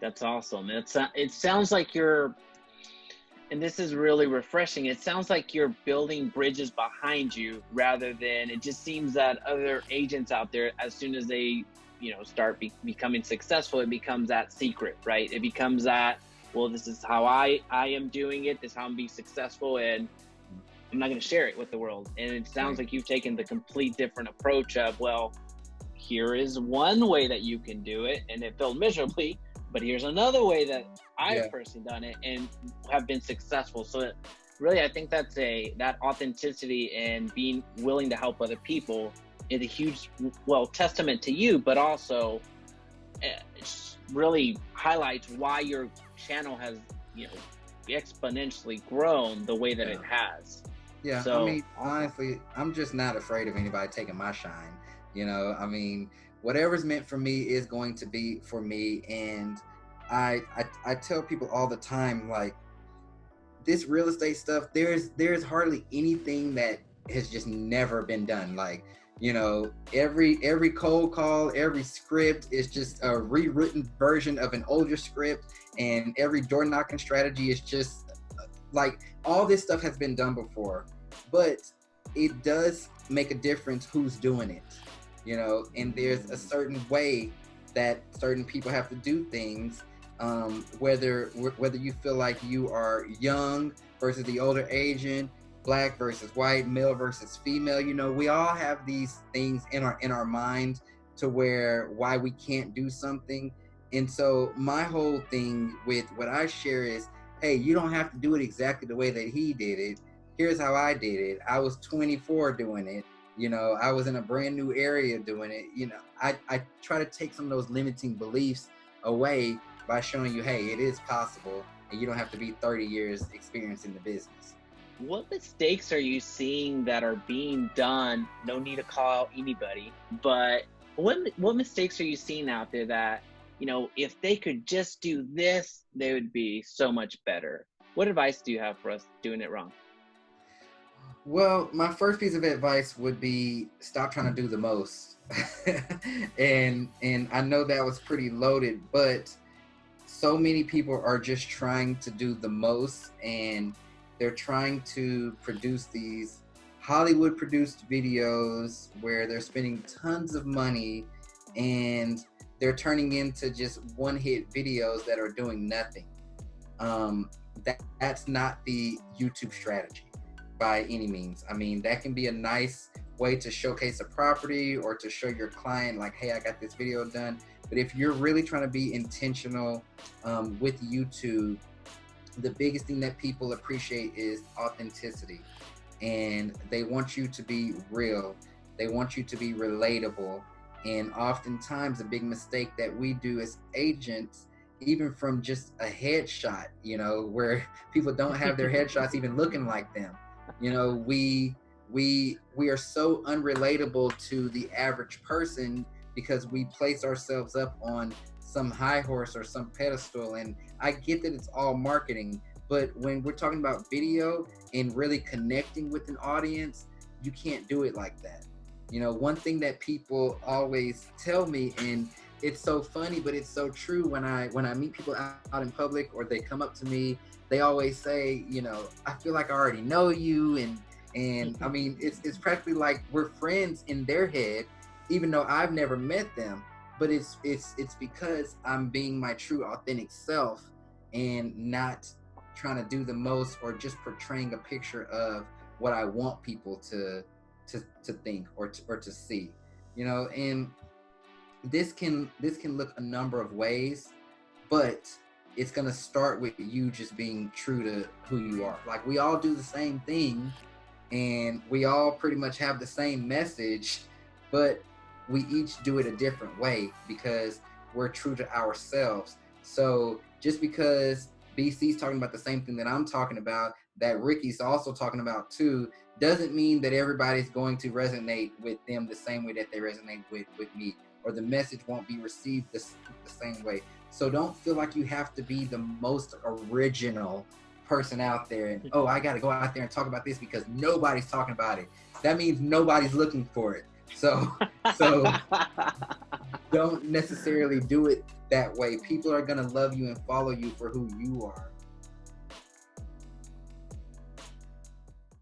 That's awesome. It sounds like you're, and this is really refreshing. It sounds like you're building bridges behind you rather than, it just seems that other agents out there, as soon as they, start becoming successful, it becomes that secret, right? It becomes that, well, this is how I am doing it. This is how I'm being successful, and I'm not going to share it with the world. And it sounds Right. like you've taken the complete different approach of, well, here is one way that you can do it, and it failed miserably, but here's another way that Yeah. I've personally done it and have been successful. So really, I think that authenticity and being willing to help other people is a huge, well, testament to you, but also really highlights why your channel has, exponentially grown the way that Yeah. it has. Yeah, I So mean, awesome. honestly, I'm just not afraid of anybody taking my shine. I mean, whatever's meant for me is going to be for me. And I tell people all the time, like, this real estate stuff, there's hardly anything that has just never been done. Like, every cold call, every script is just a rewritten version of an older script, and every door knocking strategy is just like, all this stuff has been done before. But it does make a difference who's doing it, and there's a certain way that certain people have to do things. Whether you feel like you are young versus the older agent, black versus white, male versus female, we all have these things in our mind to where why we can't do something. And so my whole thing with what I share is, hey, you don't have to do it exactly the way that he did it. Here's how I did it. I was 24 doing it. I was in a brand new area doing it. I try to take some of those limiting beliefs away by showing you, hey, it is possible, and you don't have to be 30 years experience in the business. What mistakes are you seeing that are being done? No need to call out anybody, but what mistakes are you seeing out there that, if they could just do this, they would be so much better? What advice do you have for us doing it wrong? Well, my first piece of advice would be, stop trying to do the most. And I know that was pretty loaded, but so many people are just trying to do the most, and they're trying to produce these Hollywood produced videos where they're spending tons of money, and they're turning into just one hit videos that are doing nothing. That's not the YouTube strategy by any means. I mean, that can be a nice way to showcase a property or to show your client, like, hey, I got this video done. But if you're really trying to be intentional with YouTube, the biggest thing that people appreciate is authenticity. And they want you to be real. They want you to be relatable. And oftentimes a big mistake that we do as agents, even from just a headshot, where people don't have their headshots even looking like them. We are so unrelatable to the average person because we place ourselves up on some high horse or some pedestal. And I get that it's all marketing, but when we're talking about video and really connecting with an audience, you can't do it like that. One thing that people always tell me, and it's so funny, but it's so true, when I meet people out in public or they come up to me, they always say, I feel like I already know you. And I mean, it's practically like we're friends in their head, even though I've never met them. But it's because I'm being my true authentic self and not trying to do the most or just portraying a picture of what I want people to think or to see. And this can look a number of ways, but it's going to start with you just being true to who you are. Like, we all do the same thing and we all pretty much have the same message, but we each do it a different way because we're true to ourselves. So just because BC's talking about the same thing that I'm talking about, that Ricky's also talking about too, doesn't mean that everybody's going to resonate with them the same way that they resonate with me, or the message won't be received the same way. So don't feel like you have to be the most original person out there and, oh, I got to go out there and talk about this because nobody's talking about it. That means nobody's looking for it. So don't necessarily do it that way. People are going to love you and follow you for who you are.